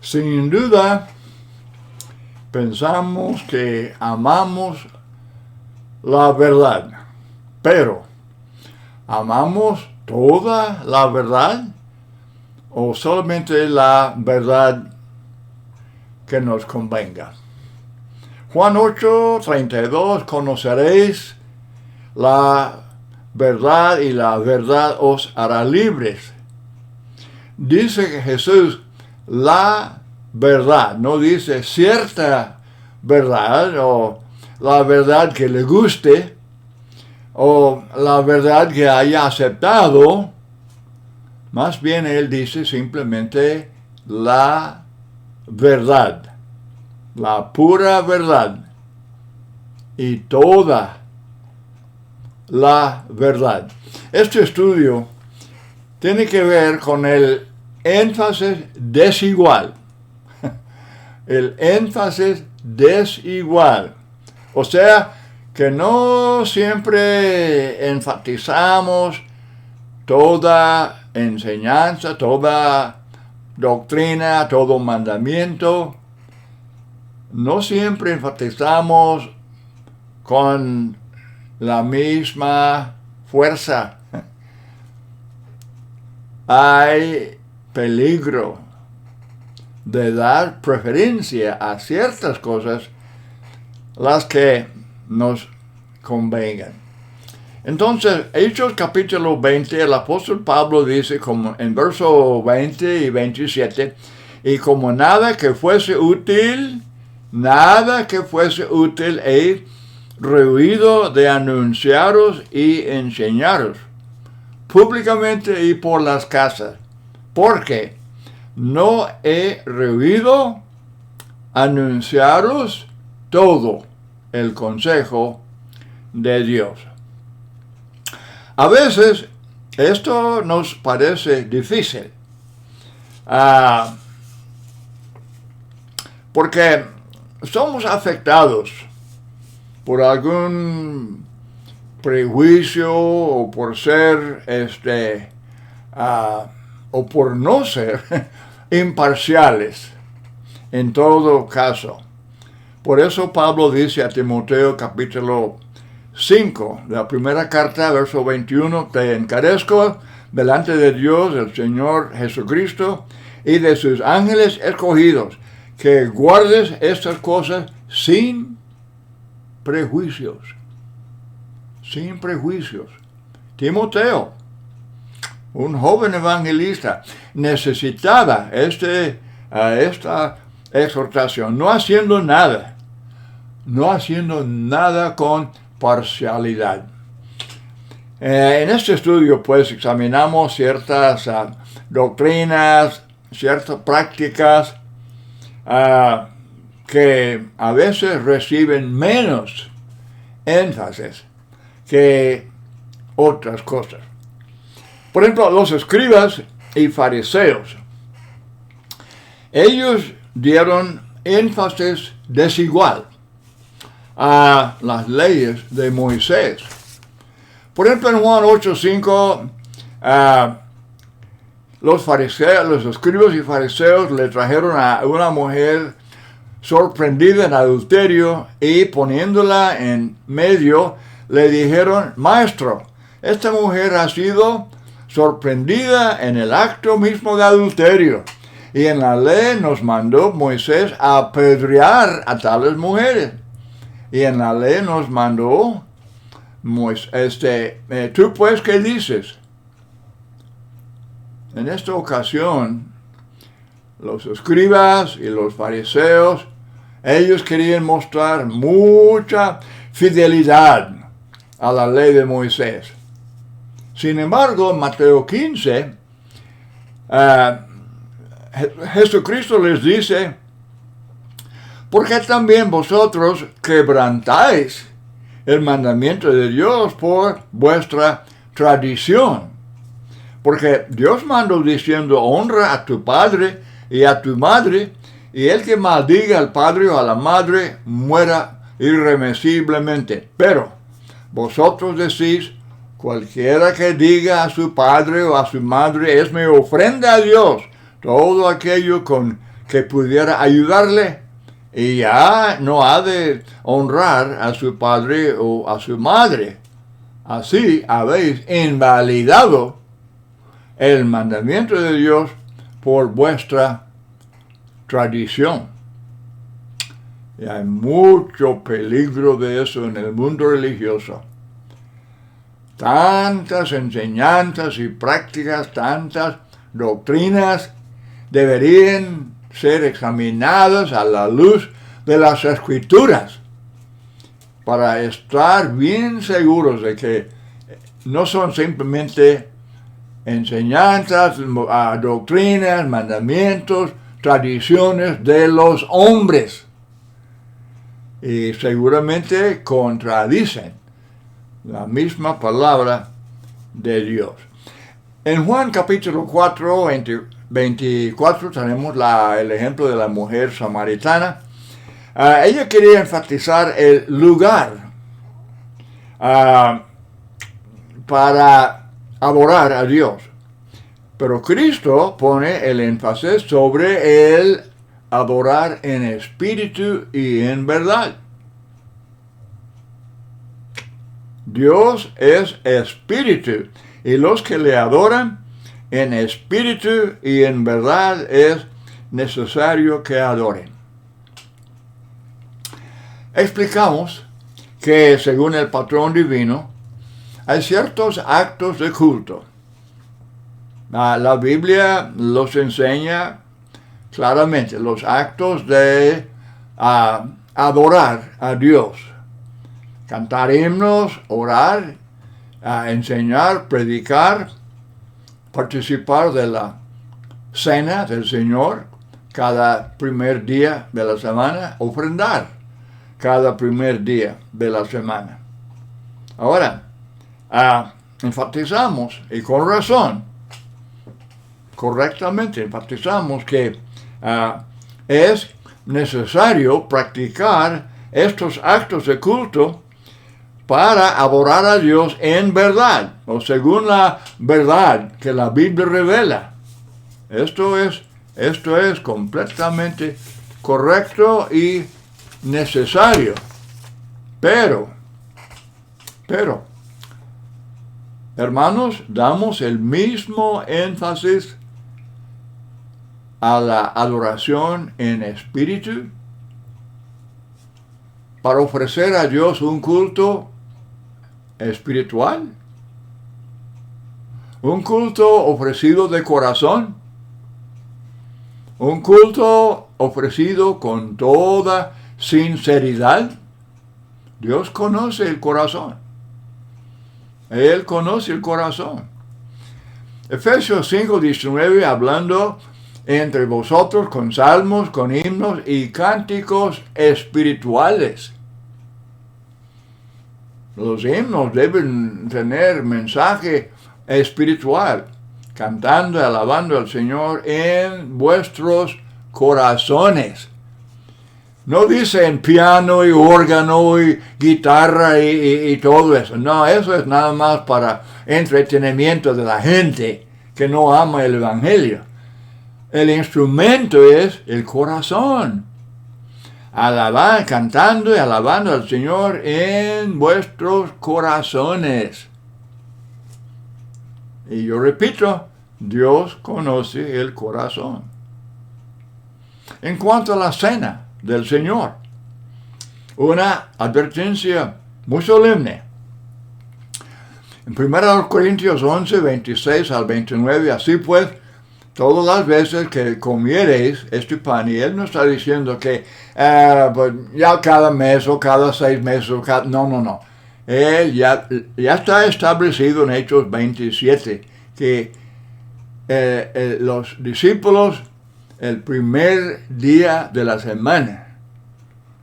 Sin duda, pensamos que amamos la verdad, pero ¿amamos toda la verdad o solamente la verdad que nos convenga? Juan 8:32, conoceréis la verdad y la verdad os hará libres. Dice que Jesús, la verdad, no dice cierta verdad o la verdad que le guste o la verdad que haya aceptado. Más bien él dice simplemente la verdad, la pura verdad y toda la verdad. Este estudio tiene que ver con el énfasis desigual. El énfasis desigual. O sea, que no siempre enfatizamos toda enseñanza, toda doctrina, todo mandamiento. No siempre enfatizamos con la misma fuerza. Hay peligro de dar preferencia a ciertas cosas, las que nos convengan. Entonces, Hechos capítulo 20, el apóstol Pablo dice, como en verso 20 y 27, y como nada que fuese útil he rehuido de anunciaros y enseñaros públicamente y por las casas, porque no he rehuido anunciaros todo el consejo de Dios. A veces esto nos parece difícil, porque somos afectados por algún prejuicio o por ser o por no ser imparciales en todo caso. Por eso Pablo dice a Timoteo capítulo 5, de la primera carta, verso 21, te encarezco delante de Dios, el Señor Jesucristo, y de sus ángeles escogidos, que guardes estas cosas sin prejuicios. Sin prejuicios. Timoteo, un joven evangelista, necesitaba esta exhortación, no haciendo nada con parcialidad. En este estudio, pues, examinamos ciertas doctrinas, ciertas prácticas que a veces reciben menos énfasis que otras cosas. Por ejemplo, los escribas y fariseos, ellos dieron énfasis desigual a las leyes de Moisés. Por ejemplo, en Juan 8:5, los escribas y fariseos le trajeron a una mujer sorprendida en adulterio y poniéndola en medio, le dijeron, maestro, esta mujer ha sido sorprendida en el acto mismo de adulterio. Y en la ley nos mandó Moisés a apedrear a tales mujeres. Y en la ley nos mandó Moisés, ¿tú pues qué dices? En esta ocasión, los escribas y los fariseos, ellos querían mostrar mucha fidelidad a la ley de Moisés. Sin embargo, en Mateo 15, Jesucristo les dice, ¿por qué también vosotros quebrantáis el mandamiento de Dios por vuestra tradición? Porque Dios mandó diciendo, honra a tu padre y a tu madre, y el que maldiga al padre o a la madre muera irremisiblemente. Pero vosotros decís, cualquiera que diga a su padre o a su madre, es mi ofrenda a Dios, todo aquello con que pudiera ayudarle, y ya no ha de honrar a su padre o a su madre. Así habéis invalidado el mandamiento de Dios por vuestra tradición. Y hay mucho peligro de eso en el mundo religioso. Tantas enseñanzas y prácticas, tantas doctrinas deberían ser examinadas a la luz de las Escrituras para estar bien seguros de que no son simplemente enseñanzas, doctrinas, mandamientos, tradiciones de los hombres, y seguramente contradicen la misma palabra de Dios. En Juan capítulo 4, 24 tenemos el ejemplo de la mujer samaritana. Ella quería enfatizar el lugar para adorar a Dios. Pero Cristo pone el énfasis sobre el adorar en espíritu y en verdad. Dios es espíritu, y los que le adoran en espíritu y en verdad es necesario que adoren. Explicamos que según el patrón divino hay ciertos actos de culto. La Biblia los enseña claramente, los actos de adorar a Dios. Cantar himnos, orar, enseñar, predicar, participar de la cena del Señor cada primer día de la semana, ofrendar cada primer día de la semana. Ahora, enfatizamos, y con razón, correctamente enfatizamos que es necesario practicar estos actos de culto para adorar a Dios en verdad, o según la verdad que la Biblia revela. Esto es completamente correcto y necesario. Pero, hermanos, damos el mismo énfasis a la adoración en espíritu para ofrecer a Dios un culto espiritual, un culto ofrecido de corazón, un culto ofrecido con toda sinceridad. Dios conoce el corazón. Él conoce el corazón. Efesios 5:19, hablando entre vosotros con salmos, con himnos y cánticos espirituales. Los himnos deben tener mensaje espiritual, cantando y alabando al Señor en vuestros corazones. No dice en piano y órgano y guitarra y todo eso. No, eso es nada más para entretenimiento de la gente que no ama el Evangelio. El instrumento es el corazón. Alabar, cantando y alabando al Señor en vuestros corazones. Y yo repito, Dios conoce el corazón. En cuanto a la cena del Señor, una advertencia muy solemne. En 1 Corintios 11, 26 al 29, así pues, todas las veces que comiereis este pan, y él no está diciendo que pues ya cada mes o cada 6 meses, no. Él ya está establecido en Hechos 27 que los discípulos el primer día de la semana,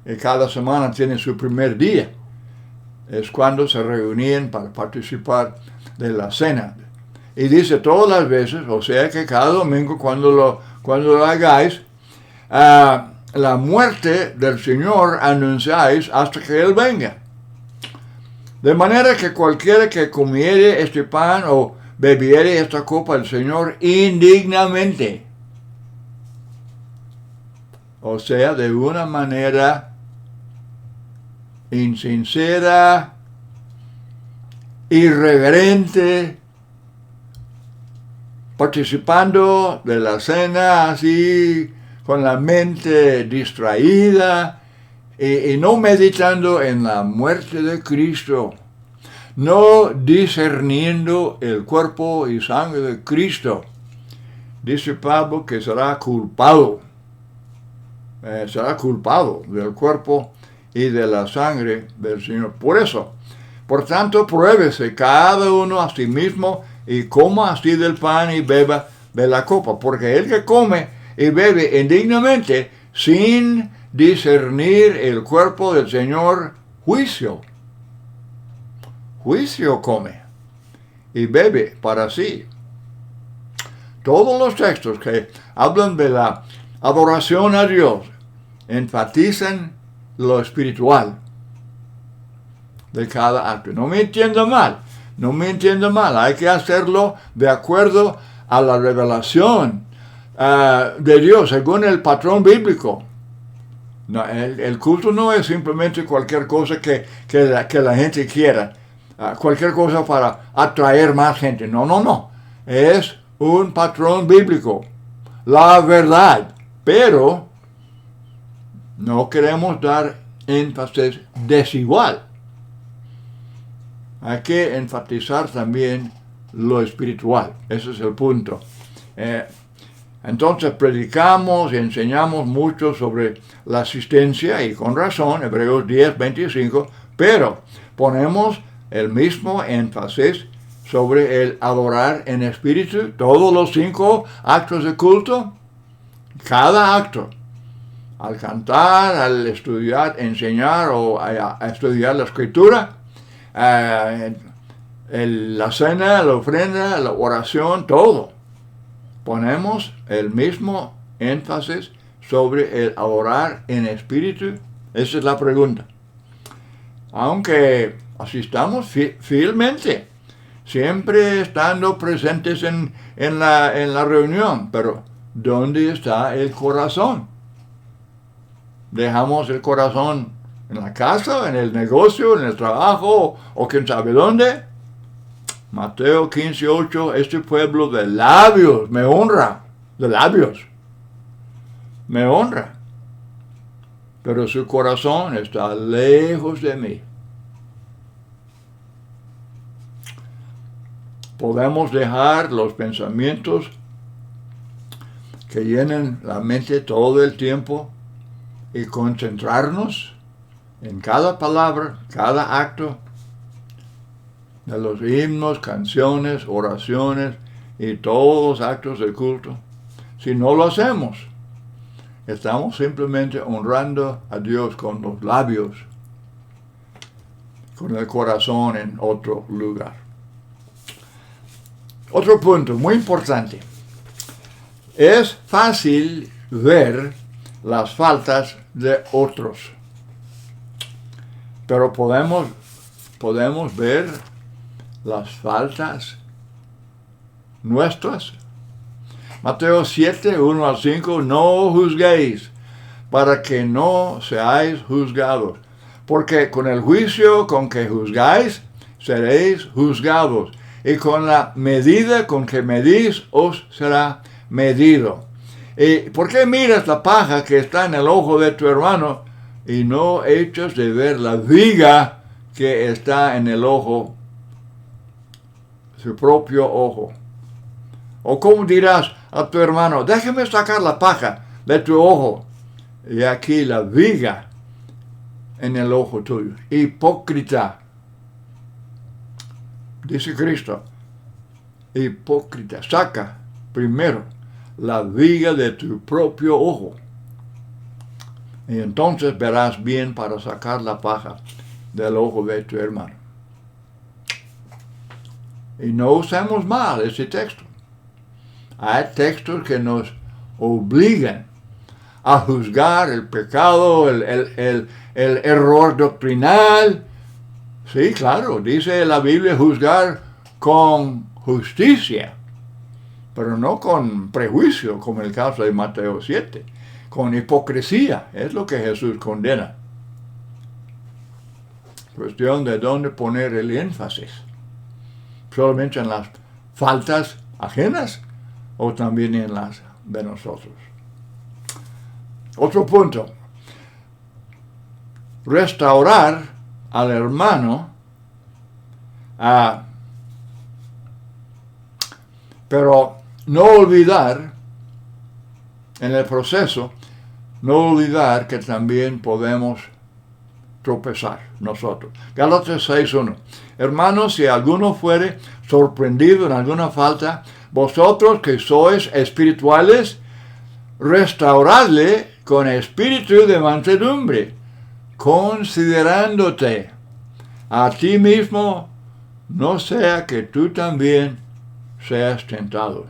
y cada semana tiene su primer día, es cuando se reunían para participar de la cena. Y dice todas las veces, o sea que cada domingo cuando lo hagáis, la muerte del Señor anunciáis hasta que Él venga. De manera que cualquiera que comiere este pan o bebiere esta copa del Señor indignamente, o sea, de una manera insincera, irreverente, participando de la cena así, con la mente distraída y no meditando en la muerte de Cristo, no discerniendo el cuerpo y sangre de Cristo. Dice Pablo que será culpado del cuerpo y de la sangre del Señor. Por tanto, pruébese cada uno a sí mismo y coma así del pan y beba de la copa, porque el que come y bebe indignamente sin discernir el cuerpo del Señor, juicio come y bebe para sí. Todos los textos que hablan de la adoración a Dios enfatizan lo espiritual de cada acto. No me entiendo mal, hay que hacerlo de acuerdo a la revelación de Dios, según el patrón bíblico. No, el culto no es simplemente cualquier cosa que la gente quiera, cualquier cosa para atraer más gente. No. Es un patrón bíblico, la verdad. Pero no queremos dar énfasis desigual. Hay que enfatizar también lo espiritual. Ese es el punto. Entonces predicamos y enseñamos mucho sobre la asistencia, y con razón, Hebreos 10:25, pero ponemos el mismo énfasis sobre el adorar en espíritu, todos los 5 actos de culto, cada acto, al cantar, al estudiar, enseñar o a estudiar la escritura, la cena, la ofrenda, la oración, todo. Ponemos el mismo énfasis sobre el adorar en espíritu. Esa es la pregunta. Aunque asistamos fielmente, siempre estando presentes en la reunión, pero ¿dónde está el corazón? ¿Dejamos el corazón en la casa, en el negocio, en el trabajo o quién sabe dónde? Mateo 15:8, este pueblo de labios me honra, de labios me honra, pero su corazón está lejos de mí. Podemos dejar los pensamientos que llenen la mente todo el tiempo y concentrarnos en cada palabra, cada acto de los himnos, canciones, oraciones y todos los actos del culto. Si no lo hacemos, estamos simplemente honrando a Dios con los labios, con el corazón en otro lugar. Otro punto muy importante. Es fácil ver las faltas de otros, pero podemos ver las faltas nuestras. Mateo 7:1-5, no juzguéis para que no seáis juzgados, porque con el juicio con que juzgáis seréis juzgados, y con la medida con que medís os será medido. ¿Y por qué miras la paja que está en el ojo de tu hermano y no echas de ver la viga que está en el ojo, su propio ojo? ¿O cómo dirás a tu hermano, déjame sacar la paja de tu ojo, y aquí la viga en el ojo tuyo? Hipócrita. Dice Cristo, hipócrita, saca primero la viga de tu propio ojo, y entonces verás bien para sacar la paja del ojo de tu hermano. Y no usemos mal ese texto. Hay textos que nos obligan a juzgar el pecado, el error doctrinal. Sí, claro, dice la Biblia juzgar con justicia, pero no con prejuicio, como el caso de Mateo 7. con hipocresía. Es lo que Jesús condena. Cuestión de dónde poner el énfasis. Solamente en las faltas ajenas o también en las de nosotros. Otro punto. Restaurar al hermano, pero no olvidar en el proceso, no olvidar que también podemos tropezar nosotros. Gálatas 6:1. Hermanos, si alguno fuere sorprendido en alguna falta, vosotros que sois espirituales, restauradle con espíritu de mansedumbre, considerándote a ti mismo, no sea que tú también seas tentado.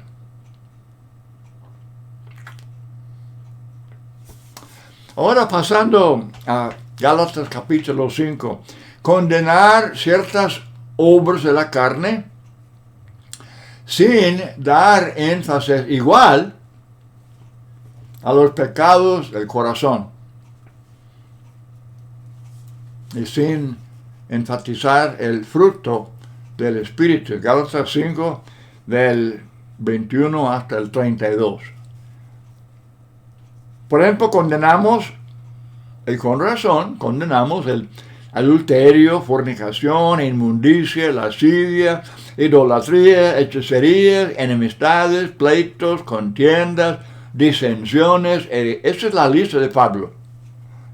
Ahora pasando a Gálatas capítulo 5, condenar ciertas obras de la carne sin dar énfasis igual a los pecados del corazón y sin enfatizar el fruto del Espíritu. Gálatas 5 del 21 hasta el 32. Por ejemplo, condenamos, y con razón, condenamos el adulterio, fornicación, inmundicia, lascivia, idolatría, hechicerías, enemistades, pleitos, contiendas, disensiones. Esa es la lista de Pablo,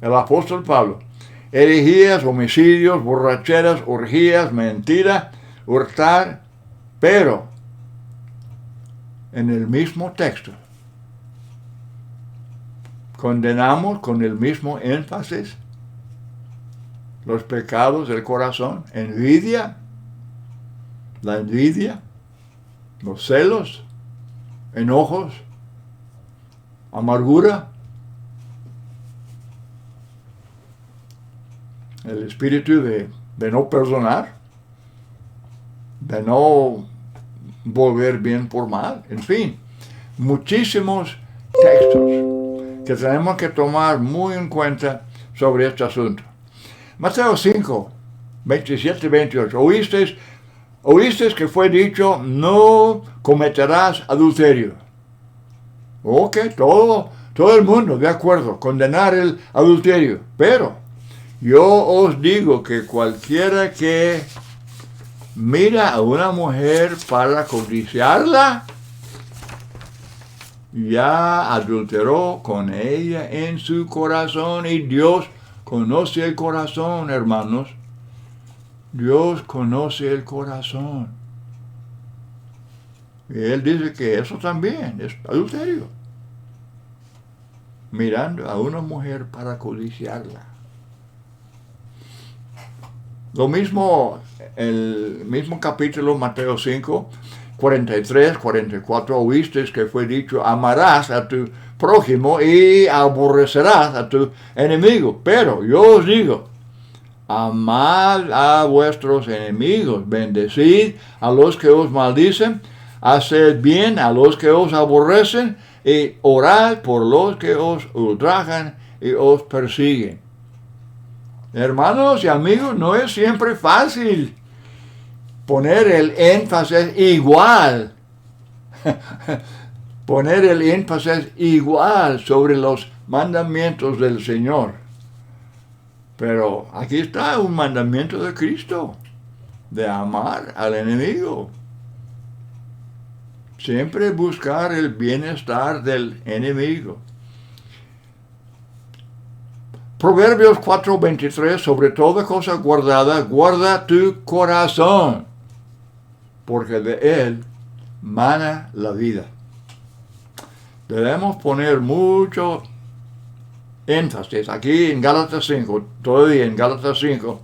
el apóstol Pablo. Herejías, homicidios, borracheras, orgías, mentira, hurtar, pero en el mismo texto condenamos con el mismo énfasis los pecados del corazón, la envidia, los celos, enojos, amargura, el espíritu de no perdonar, de no volver bien por mal, en fin, muchísimos textos que tenemos que tomar muy en cuenta sobre este asunto. Mateo 5, 27, 28. Oísteis que fue dicho, no cometerás adulterio. Ok, todo el mundo de acuerdo, condenar el adulterio. Pero yo os digo que cualquiera que mira a una mujer para codiciarla, ya adulteró con ella en su corazón, y Dios conoce el corazón, hermanos. Dios conoce el corazón. Y Él dice que eso también es adulterio. Mirando a una mujer para codiciarla. Lo mismo, el mismo capítulo, Mateo 5, 43, 44, oísteis que fue dicho, amarás a tu prójimo y aborrecerás a tu enemigo. Pero yo os digo, amad a vuestros enemigos, bendecid a los que os maldicen, haced bien a los que os aborrecen y orad por los que os ultrajan y os persiguen. Hermanos y amigos, no es siempre fácil poner el énfasis igual, sobre los mandamientos del Señor. Pero aquí está un mandamiento de Cristo, de amar al enemigo. Siempre buscar el bienestar del enemigo. Proverbios 4:23, sobre toda cosa guardada, guarda tu corazón, porque de él mana la vida. Debemos poner mucho énfasis aquí en Gálatas 5, todavía en Gálatas 5,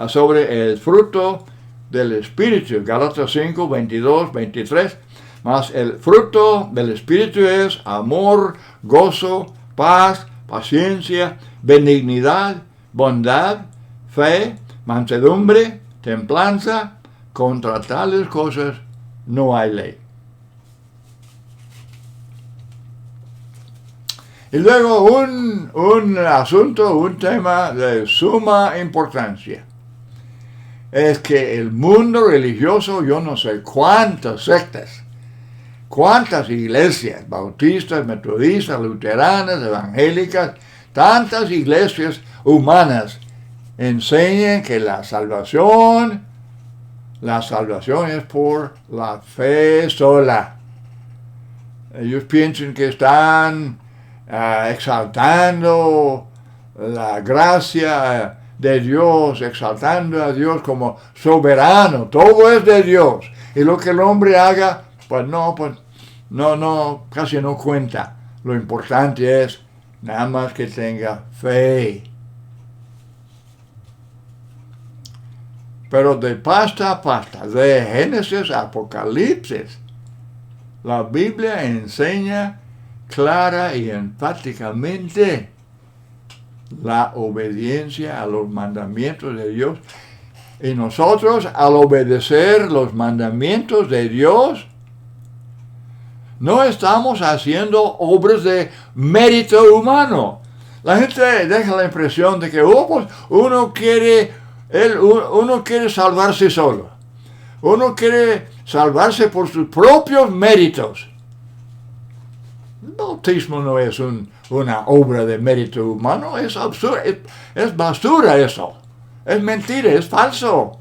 sobre el fruto del Espíritu. Gálatas 5, 22, 23. Mas el fruto del Espíritu es amor, gozo, paz, paciencia, benignidad, bondad, fe, mansedumbre, templanza. Contra tales cosas no hay ley. Y luego un asunto, un tema de suma importancia. Es que el mundo religioso, yo no sé cuántas sectas, cuántas iglesias, bautistas, metodistas, luteranas, evangélicas, tantas iglesias humanas enseñan que la salvación es por la fe sola. Ellos piensan que están exaltando la gracia de Dios, exaltando a Dios como soberano. Todo es de Dios. Y lo que el hombre haga, pues no, casi no cuenta. Lo importante es nada más que tenga fe. Pero de pasta a pasta, de Génesis a Apocalipsis, la Biblia enseña clara y enfáticamente la obediencia a los mandamientos de Dios. Y nosotros, al obedecer los mandamientos de Dios, no estamos haciendo obras de mérito humano. La gente deja la impresión de que pues uno quiere salvarse solo. Uno quiere salvarse por sus propios méritos. El bautismo no es una obra de mérito humano, es absurdo, es basura eso. Es mentira, es falso.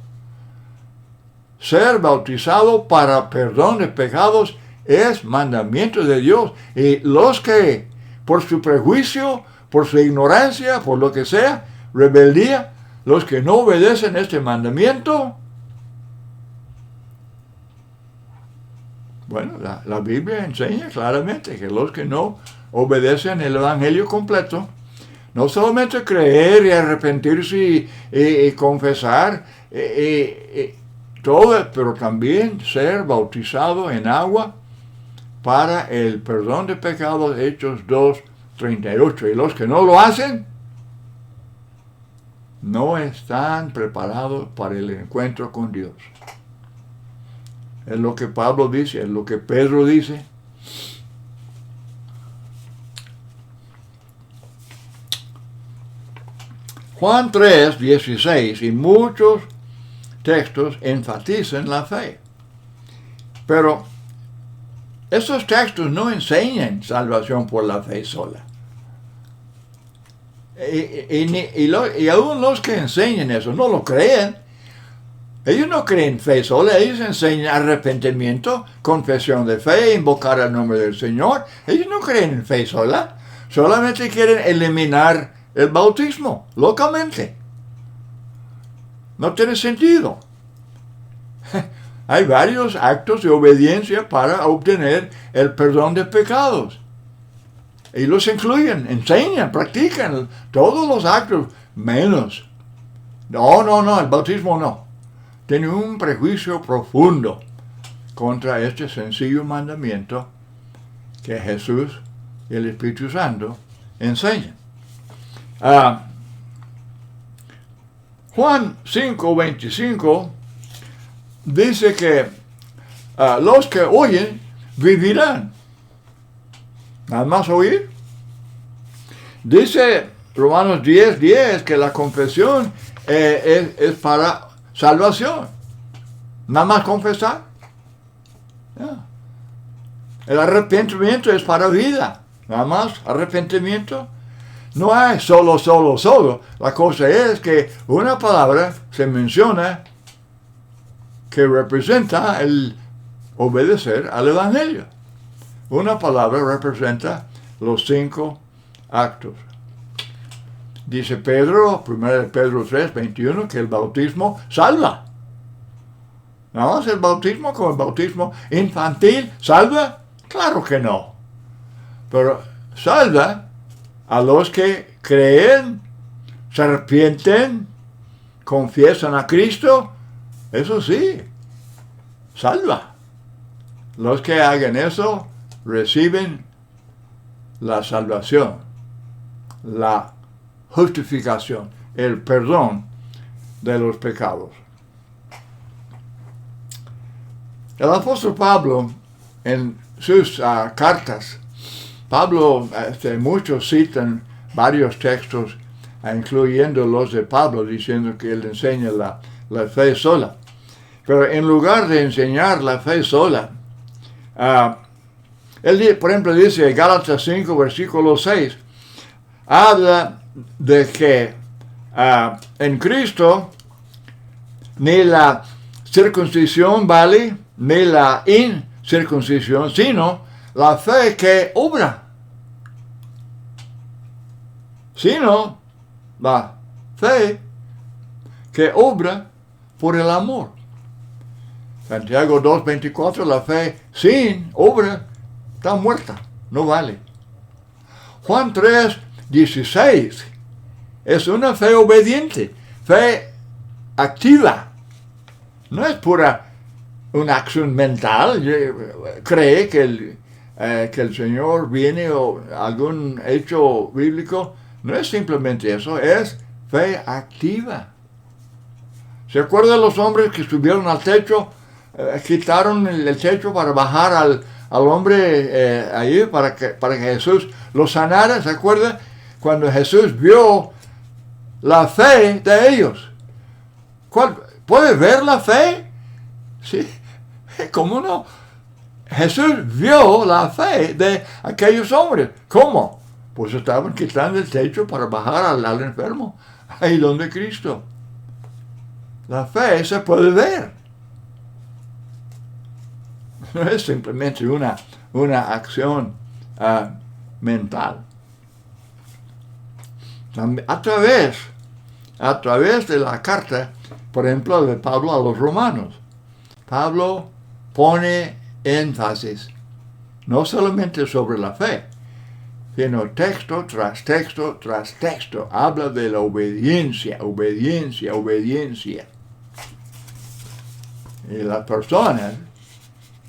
Ser bautizado para perdón de pecados es mandamiento de Dios. Y los que, por su prejuicio, por su ignorancia, por lo que sea, rebeldía, los que no obedecen este mandamiento, bueno, la Biblia enseña claramente que los que no obedecen el Evangelio completo, no solamente creer y arrepentirse y confesar, todo, pero también ser bautizado en agua para el perdón de pecados, Hechos 2:38. Y los que no lo hacen, no están preparados para el encuentro con Dios. Es lo que Pablo dice, es lo que Pedro dice. Juan 3:16 y muchos textos enfatizan la fe. Pero esos textos no enseñan salvación por la fe sola. Y aún los que enseñan eso no lo creen. Ellos no creen fe sola, ellos enseñan arrepentimiento, confesión de fe, invocar el nombre del Señor. Ellos no creen en fe sola, solamente quieren eliminar el bautismo localmente. No tiene sentido. Hay varios actos de obediencia para obtener el perdón de pecados. Y los incluyen, enseñan, practican todos los actos, menos. No, el bautismo no. Tiene un prejuicio profundo contra este sencillo mandamiento que Jesús y el Espíritu Santo enseñan. Juan 5:25 dice que los que oyen vivirán. Nada más oír. Dice Romanos 10:10 que la confesión es para salvación. Nada más confesar. El arrepentimiento es para vida. Nada más arrepentimiento. No hay solo. La cosa es que una palabra se menciona que representa el obedecer al Evangelio. Una palabra representa los 5 actos. Dice Pedro, 1 Pedro 3:21, que el bautismo salva. ¿Nada más el bautismo como el bautismo infantil salva? Claro que no. Pero salva a los que creen, se arrepienten, confiesan a Cristo. Eso sí, salva. Los que hagan eso reciben la salvación, la justificación, el perdón de los pecados. El apóstol Pablo, en sus cartas, Pablo, muchos citan varios textos, incluyendo los de Pablo, diciendo que él enseña la fe sola. Pero en lugar de enseñar la fe sola, él, por ejemplo, dice en Gálatas 5, versículo 6, habla de que en Cristo ni la circuncisión vale, ni la incircuncisión, sino la fe que obra. Sino la fe que obra por el amor. Santiago 2:24, la fe sin obra está muerta, no vale. Juan 3:16 es una fe obediente, fe activa. No es pura una acción mental, cree que el Señor viene o algún hecho bíblico. No es simplemente eso, es fe activa. ¿Se acuerdan los hombres que subieron al techo? Quitaron el techo para bajar al hombre ahí para que Jesús lo sanara. ¿Se acuerdan? Cuando Jesús vio la fe de ellos. ¿Puede ver la fe? Sí, ¿cómo no? Jesús vio la fe de aquellos hombres. ¿Cómo? Pues estaban quitando el techo para bajar al enfermo, ahí donde Cristo. La fe se puede ver. No es simplemente una acción mental. A través de la carta, por ejemplo, de Pablo a los romanos, Pablo pone énfasis no solamente sobre la fe, sino texto tras texto tras texto. Habla de la obediencia, obediencia, obediencia. Y las personas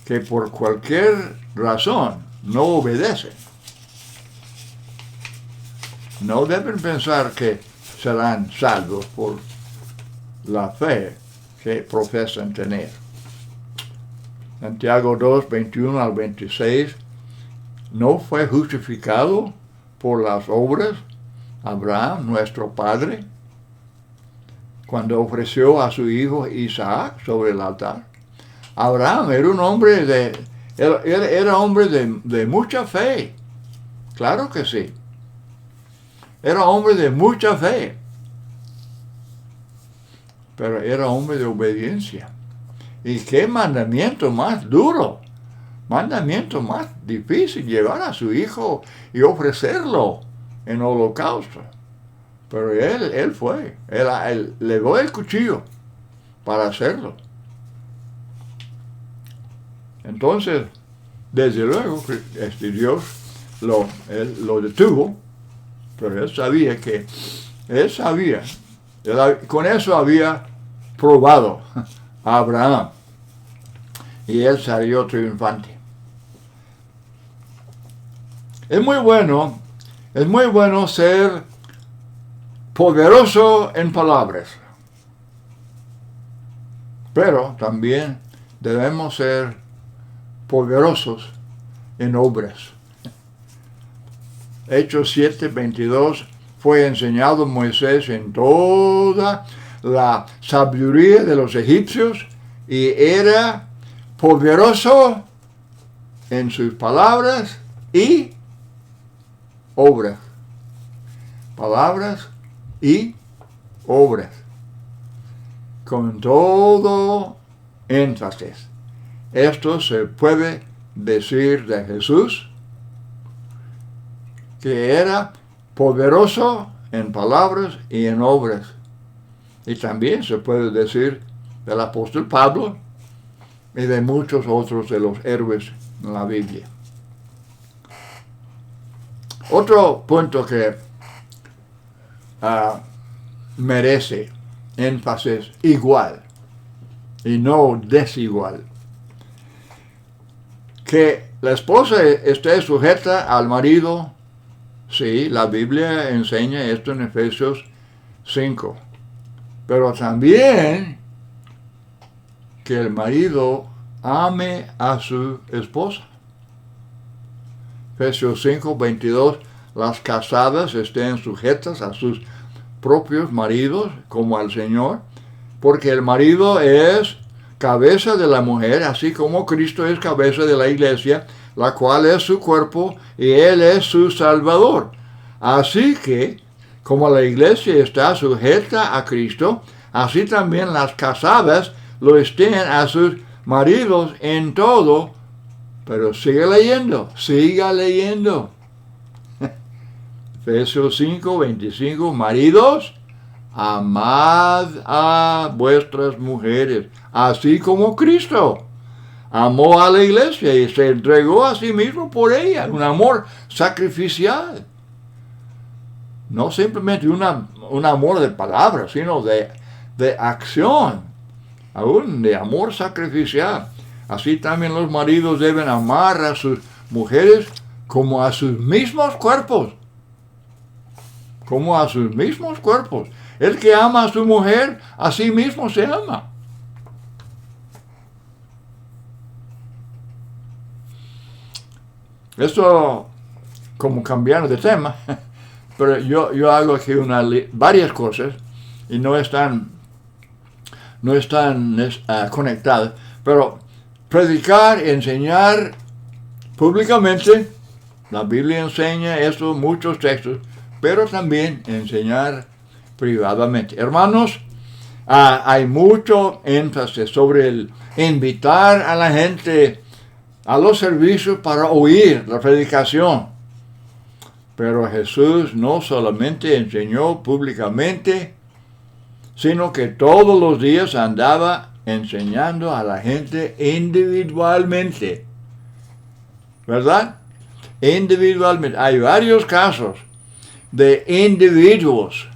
que por cualquier razón no obedecen, no deben pensar que serán salvos por la fe que profesan tener. Santiago 2, 21 al 26, ¿no fue justificado por las obras Abraham, nuestro padre, cuando ofreció a su hijo Isaac sobre el altar? Abraham era un hombre era hombre de mucha fe. Claro que sí. Era hombre de mucha fe. Pero era hombre de obediencia. ¿Y qué mandamiento más duro? Mandamiento más difícil, llevar a su hijo y ofrecerlo en holocausto. Pero él fue. Él levó el cuchillo para hacerlo. Entonces, desde luego, Dios lo detuvo, pero él sabía, con eso había probado a Abraham, y él salió triunfante. Es muy bueno ser poderoso en palabras, pero también debemos ser poderosos en obras. Hechos 7:22, fue enseñado Moisés en toda la sabiduría de los egipcios y era poderoso en sus palabras y obras. Palabras y obras. Con todo énfasis. Esto se puede decir de Jesús, que era poderoso en palabras y en obras. Y también se puede decir del apóstol Pablo y de muchos otros de los héroes en la Biblia. Otro punto que merece énfasis igual y no desigual. Que la esposa esté sujeta al marido, sí, la Biblia enseña esto en Efesios 5. Pero también que el marido ame a su esposa. Efesios 5, 22, las casadas estén sujetas a sus propios maridos como al Señor, porque el marido es cabeza de la mujer, así como Cristo es cabeza de la iglesia, la cual es su cuerpo y Él es su Salvador. Así que, como la iglesia está sujeta a Cristo, así también las casadas lo estén a sus maridos en todo. Pero siga leyendo. Efesios 5, 25, maridos, amad a vuestras mujeres, así como Cristo amó a la iglesia y se entregó a sí mismo por ella, un amor sacrificial. No simplemente un amor de palabras, sino de acción, aún de amor sacrificial. Así también los maridos deben amar a sus mujeres como a sus mismos cuerpos. Como a sus mismos cuerpos. El que ama a su mujer, a sí mismo se ama. Esto, como cambiando de tema, pero yo hago aquí varias cosas y no están conectadas, pero predicar, enseñar públicamente, la Biblia enseña eso, muchos textos, pero también enseñar privadamente. Hermanos, hay mucho énfasis sobre el invitar a la gente a los servicios para oír la predicación. Pero Jesús no solamente enseñó públicamente, sino que todos los días andaba enseñando a la gente individualmente. ¿Verdad? Individualmente. Hay varios casos de individuos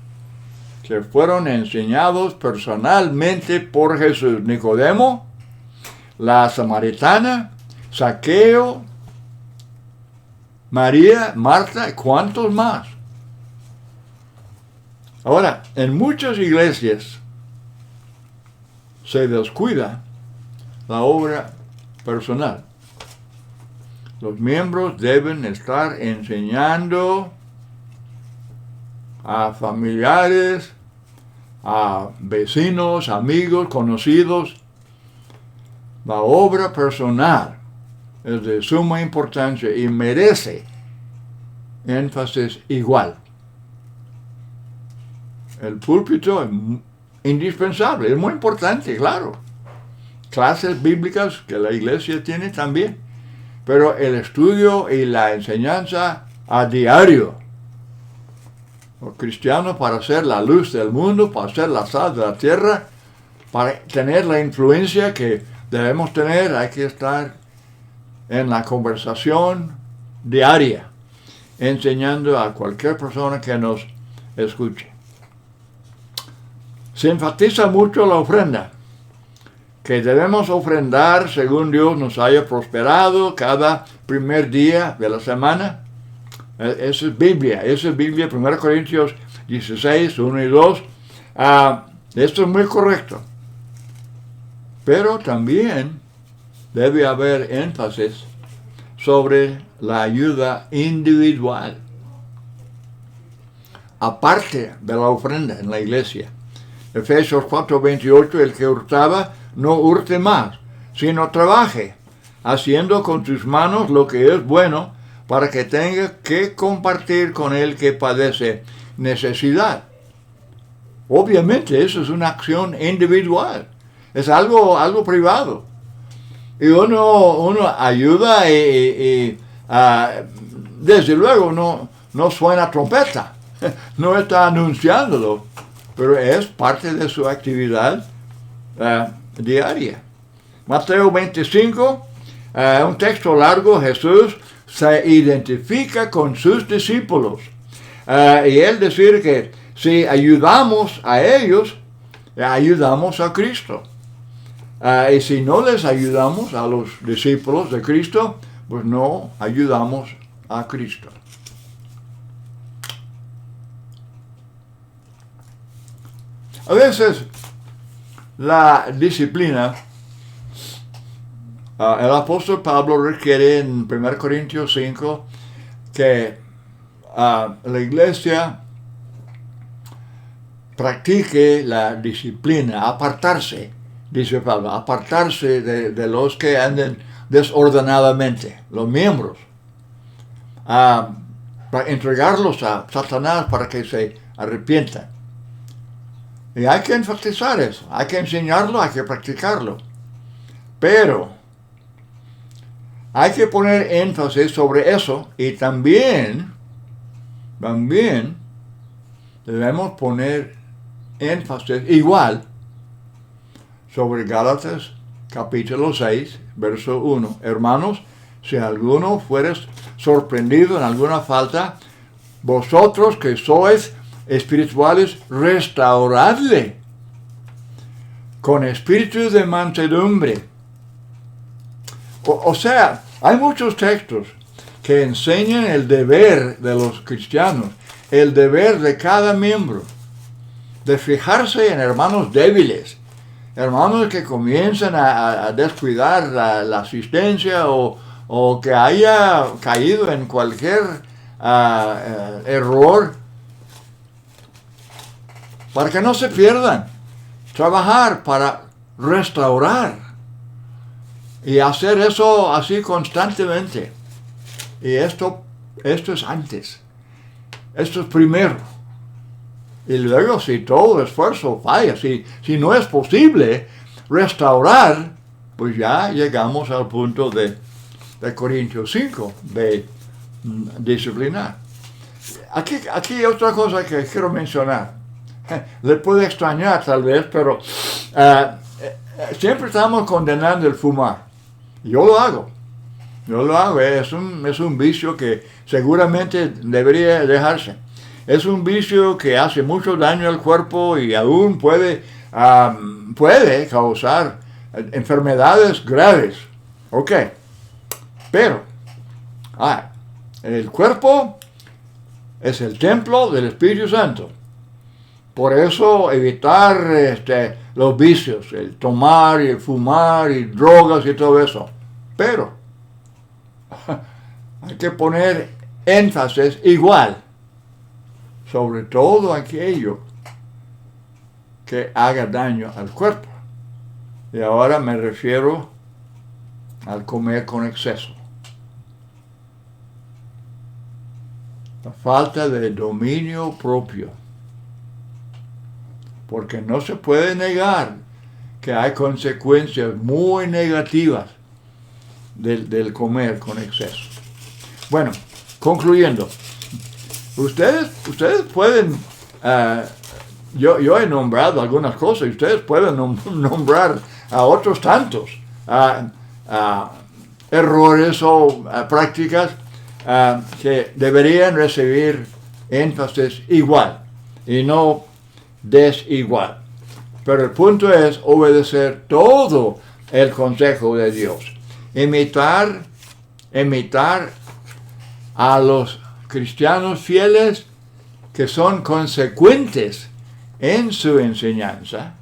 que fueron enseñados personalmente por Jesús. Nicodemo, la samaritana, Zaqueo, María, Marta, ¿cuántos más? Ahora, en muchas iglesias se descuida la obra personal. Los miembros deben estar enseñando a familiares, a vecinos, amigos, conocidos. La obra personal es de suma importancia y merece énfasis igual. El púlpito es indispensable, es muy importante, claro. Clases bíblicas que la iglesia tiene también. Pero el estudio y la enseñanza a diario. Los cristianos, para ser la luz del mundo, para ser la sal de la tierra, para tener la influencia que debemos tener, hay que estar en la conversación diaria, enseñando a cualquier persona que nos escuche. Se enfatiza mucho la ofrenda, que debemos ofrendar según Dios nos haya prosperado cada primer día de la semana. Esa es Biblia, 1 Corintios 16, 1 y 2. Esto es muy correcto. Pero también debe haber énfasis sobre la ayuda individual, aparte de la ofrenda en la iglesia. Efesios 4:28, el que hurtaba, no hurte más, sino trabaje, haciendo con sus manos lo que es bueno, para que tenga que compartir con el que padece necesidad. Obviamente eso es una acción individual, es algo privado. Y uno ayuda y desde luego no suena trompeta, no está anunciándolo, pero es parte de su actividad diaria. Mateo 25, un texto largo. Jesús se identifica con sus discípulos. Y él decir que si ayudamos a ellos, ayudamos a Cristo. Y si no les ayudamos a los discípulos de Cristo, pues no ayudamos a Cristo. A veces la disciplina, el apóstol Pablo requiere en 1 Corintios 5 que la iglesia practique la disciplina, apartarse, dice Pablo, apartarse de los que anden desordenadamente, los miembros, para entregarlos a Satanás para que se arrepientan. Y hay que enfatizar eso, hay que enseñarlo, hay que practicarlo. Pero hay que poner énfasis sobre eso y también debemos poner énfasis igual sobre Gálatas capítulo 6, verso 1. Hermanos, si alguno fuere sorprendido en alguna falta, vosotros que sois espirituales, restauradle con espíritu de mansedumbre. O sea, hay muchos textos que enseñan el deber de los cristianos, el deber de cada miembro, de fijarse en hermanos débiles, hermanos que comienzan a descuidar la asistencia o que haya caído en cualquier error, para que no se pierdan. Trabajar para restaurar y hacer eso así constantemente. Y esto es antes. Esto es primero. Y luego, si todo esfuerzo falla, si no es posible restaurar, pues ya llegamos al punto de Corintios 5, de disciplinar. Aquí otra cosa que quiero mencionar. Le puede extrañar tal vez, pero siempre estamos condenando el fumar. Yo lo hago, es un vicio que seguramente debería dejarse. Es un vicio que hace mucho daño al cuerpo y aún puede causar enfermedades graves. Ok, pero el cuerpo es el templo del Espíritu Santo. Por eso evitar los vicios, el tomar y el fumar y drogas y todo eso. Pero hay que poner énfasis igual sobre todo aquello que haga daño al cuerpo. Y ahora me refiero al comer con exceso. La falta de dominio propio. Porque no se puede negar que hay consecuencias muy negativas del comer con exceso. Bueno, concluyendo, ustedes pueden, yo he nombrado algunas cosas, y ustedes pueden nombrar a otros tantos errores o prácticas que deberían recibir énfasis igual y no desigual. Pero el punto es obedecer todo el consejo de Dios. Imitar a los cristianos fieles que son consecuentes en su enseñanza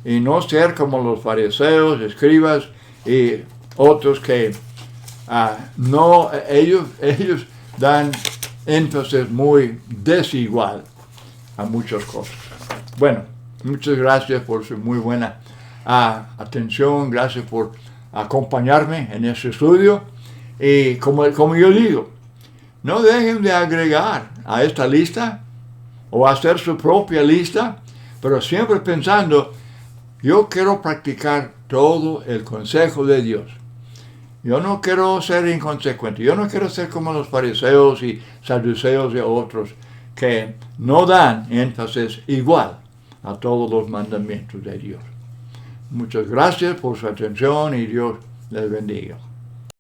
y no ser como los fariseos, escribas y otros que ellos dan énfasis muy desigual a muchas cosas. Bueno, muchas gracias por su muy buena atención, gracias por acompañarme en este estudio y como yo digo, no dejen de agregar a esta lista o hacer su propia lista, pero siempre pensando, yo quiero practicar todo el consejo de Dios. Yo no quiero ser inconsecuente, yo no quiero ser como los fariseos y saduceos y otros que no dan énfasis igual a todos los mandamientos de Dios. Muchas gracias por su atención y Dios les bendiga.